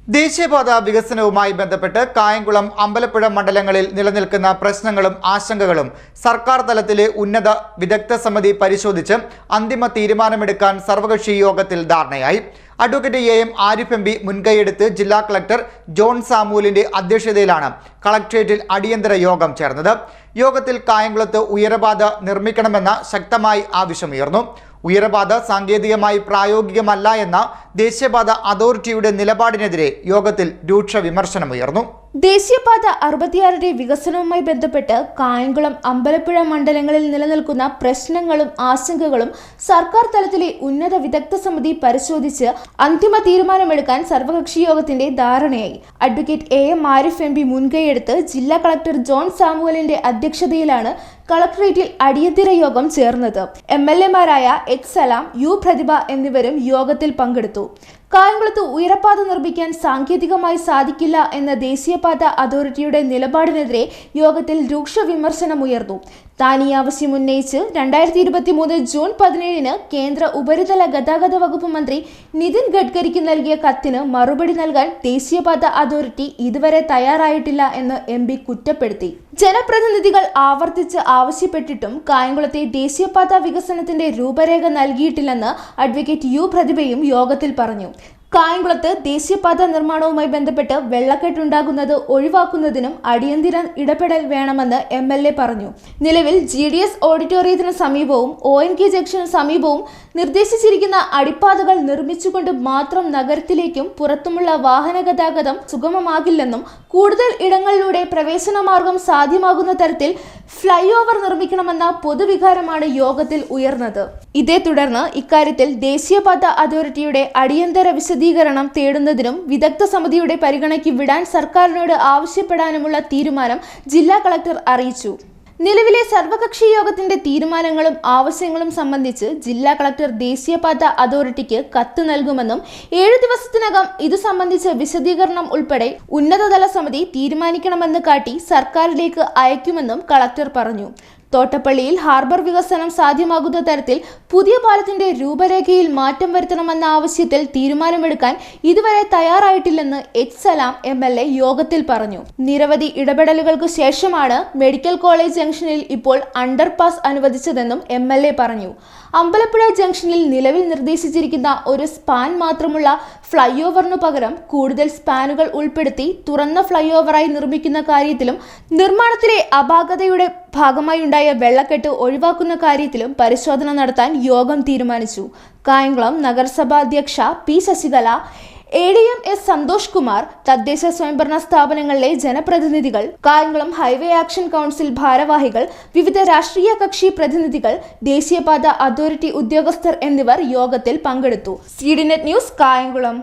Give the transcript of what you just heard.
ദേശീയപാത വികസനവുമായി ബന്ധപ്പെട്ട് കായംകുളം, അമ്പലപ്പുഴ മണ്ഡലങ്ങളിൽ നിലനിൽക്കുന്ന പ്രശ്നങ്ങളും ആശങ്കകളും സർക്കാർ തലത്തിലെ ഉന്നത വിദഗ്ധ സമിതി പരിശോധിച്ച് അന്തിമ തീരുമാനമെടുക്കാൻ സർവകക്ഷി യോഗത്തിൽ ധാരണയായി. അഡ്വക്കേറ്റ് AM ആരിഫ് MP മുൻകൈയെടുത്ത് ജില്ലാ കളക്ടർ ജോൺ സാമുവലിന്റെ അധ്യക്ഷതയിലാണ് കളക്ട്രേറ്റിൽ അടിയന്തര യോഗം ചേർന്നത്. യോഗത്തിൽ കായംകുളത്ത് ഉയരപാത നിർമ്മിക്കണമെന്ന ശക്തമായി ആവശ്യമുയർന്നു. ഉയരപാത സാങ്കേതികമായി പ്രായോഗികമല്ല എന്ന ദേശീയപാത അതോറിറ്റിയുടെ നിലപാടിനെതിരെ യോഗത്തിൽ രൂക്ഷ വിമർശനമുയർന്നു. ദേശീയപാത 66 വികസനവുമായി ബന്ധപ്പെട്ട് കായംകുളം, അമ്പലപ്പുഴ മണ്ഡലങ്ങളിൽ നിലനിൽക്കുന്ന പ്രശ്നങ്ങളും ആശങ്കകളും സർക്കാർ തലത്തിലെ ഉന്നത വിദഗ്ധ സമിതി പരിശോധിച്ച് അന്തിമ തീരുമാനമെടുക്കാൻ സർവകക്ഷി യോഗത്തിന്റെ ധാരണയായി. അഡ്വക്കേറ്റ് AM ആരിഫ് MP മുൻകൈയെടുത്ത് ജില്ലാ കളക്ടർ ജോൺ സാമുവലിന്റെ അധ്യക്ഷതയിലാണ് കളക്ടറേറ്റിൽ അടിയന്തര യോഗം ചേർന്നത്. MLA മാരായ H. സലാം, U. പ്രതിഭ എന്നിവരും യോഗത്തിൽ പങ്കെടുത്തു. കായംകുളത്ത് ഉയരപാത നിർമ്മിക്കാൻ സാങ്കേതികമായി സാധിക്കില്ല എന്ന ദേശീയപാത അതോറിറ്റിയുടെ നിലപാടിനെതിരെ യോഗത്തിൽ രൂക്ഷ വിമർശനമുയർന്നു. താൻ ഈ ആവശ്യം ഉന്നയിച്ച് 2023 ജൂൺ 17 കേന്ദ്ര ഉപരിതല ഗതാഗത വകുപ്പ് മന്ത്രി നിതിൻ ഗഡ്കരിക്ക് നൽകിയ കത്തിന് മറുപടി നൽകാൻ ദേശീയപാത അതോറിറ്റി ഇതുവരെ തയ്യാറായിട്ടില്ല എന്ന് MP കുറ്റപ്പെടുത്തി. ജനപ്രതിനിധികൾ ആവർത്തിച്ച് ആവശ്യപ്പെട്ടിട്ടും കായംകുളത്തെ ദേശീയപാത വികസനത്തിന്റെ രൂപരേഖ നൽകിയിട്ടില്ലെന്ന് അഡ്വക്കേറ്റ് U. പ്രതിഭയും യോഗത്തിൽ പറഞ്ഞു. കായംകുളത്ത് ദേശീയപാത നിർമ്മാണവുമായി ബന്ധപ്പെട്ട് വെള്ളക്കെട്ടുണ്ടാകുന്നത് ഒഴിവാക്കുന്നതിനും അടിയന്തര ഇടപെടൽ വേണമെന്ന് MLA പറഞ്ഞു. നിലവിൽ GDS ഓഡിറ്റോറിയത്തിന് സമീപവും ONK ജംഗ്ഷന് സമീപവും നിർദ്ദേശിച്ചിരിക്കുന്ന അടിപ്പാതകൾ നിർമ്മിച്ചുകൊണ്ട് മാത്രം നഗരത്തിലേക്കും പുറത്തുമുള്ള വാഹന ഗതാഗതം സുഗമമാകില്ലെന്നും കൂടുതൽ ഇടങ്ങളിലൂടെ പ്രവേശന മാർഗം സാധ്യമാകുന്ന തരത്തിൽ ഫ്ലൈ ഓവർ നിർമ്മിക്കണമെന്ന പൊതുവികാരമാണ് യോഗത്തിൽ ഉയർന്നത്. ഇതേ തുടർന്ന് ഇക്കാര്യത്തിൽ ദേശീയപാത അതോറിറ്റിയുടെ അടിയന്തര വിശദീകരണം തേടുന്നതിനും വിദഗ്ധ സമിതിയുടെ പരിഗണനയ്ക്ക് വിടാൻ സർക്കാരിനോട് ആവശ്യപ്പെടാനുമുള്ള തീരുമാനം ജില്ലാ കളക്ടർ അറിയിച്ചു. നിലവിലെ സർവകക്ഷി യോഗത്തിന്റെ തീരുമാനങ്ങളും ആവശ്യങ്ങളും സംബന്ധിച്ച് ജില്ലാ കളക്ടർ ദേശീയപാത അതോറിറ്റിക്ക് കത്ത് നൽകുമെന്നും 7 ദിവസത്തിനകം ഇതു സംബന്ധിച്ച വിശദീകരണം ഉൾപ്പെടെ ഉന്നതതല സമിതി തീരുമാനിക്കണമെന്ന് കാട്ടി സർക്കാരിലേക്ക് അയക്കുമെന്നും കളക്ടർ പറഞ്ഞു. തോട്ടപ്പള്ളിയിൽ ഹാർബർ വികസനം സാധ്യമാകുന്ന തരത്തിൽ പുതിയ പാലത്തിന്റെ രൂപരേഖയിൽ മാറ്റം വരുത്തണമെന്ന ആവശ്യത്തിൽ തീരുമാനമെടുക്കാൻ ഇതുവരെ തയ്യാറായിട്ടില്ലെന്ന് H. സലാം MLA യോഗത്തിൽ പറഞ്ഞു. നിരവധി ഇടപെടലുകൾക്ക് ശേഷമാണ് മെഡിക്കൽ കോളേജ് ജംഗ്ഷനിൽ ഇപ്പോൾ അണ്ടർപാസ് അനുവദിച്ചതെന്നും MLA പറഞ്ഞു. അമ്പലപ്പുഴ ജംഗ്ഷനിൽ നിലവിൽ നിർദ്ദേശിച്ചിരിക്കുന്ന ഒരു സ്പാൻ മാത്രമുള്ള ഫ്ലൈ ഓവറിനു പകരം കൂടുതൽ സ്പാനുകൾ ഉൾപ്പെടുത്തി തുറന്ന ഫ്ലൈ ഓവറായി നിർമ്മിക്കുന്ന കാര്യത്തിലും നിർമ്മാണത്തിലെ അപാകതയുടെ ഭാഗമായി ഉണ്ടായ വെള്ളക്കെട്ട് ഒഴിവാക്കുന്ന കാര്യത്തിലും പരിശോധന നടത്താൻ യോഗം തീരുമാനിച്ചു. കായംകുളം നഗരസഭാ അധ്യക്ഷ P. Sasikala, ADM S. Santhosh Kumar, തദ്ദേശ സ്വയംഭരണ സ്ഥാപനങ്ങളിലെ ജനപ്രതിനിധികൾ, കായംകുളം ഹൈവേ ആക്ഷൻ കൗൺസിൽ ഭാരവാഹികൾ, വിവിധ രാഷ്ട്രീയ കക്ഷി പ്രതിനിധികൾ, ദേശീയപാത അതോറിറ്റി ഉദ്യോഗസ്ഥർ എന്നിവർ യോഗത്തിൽ പങ്കെടുത്തു. CDNet news, Kayamkulam.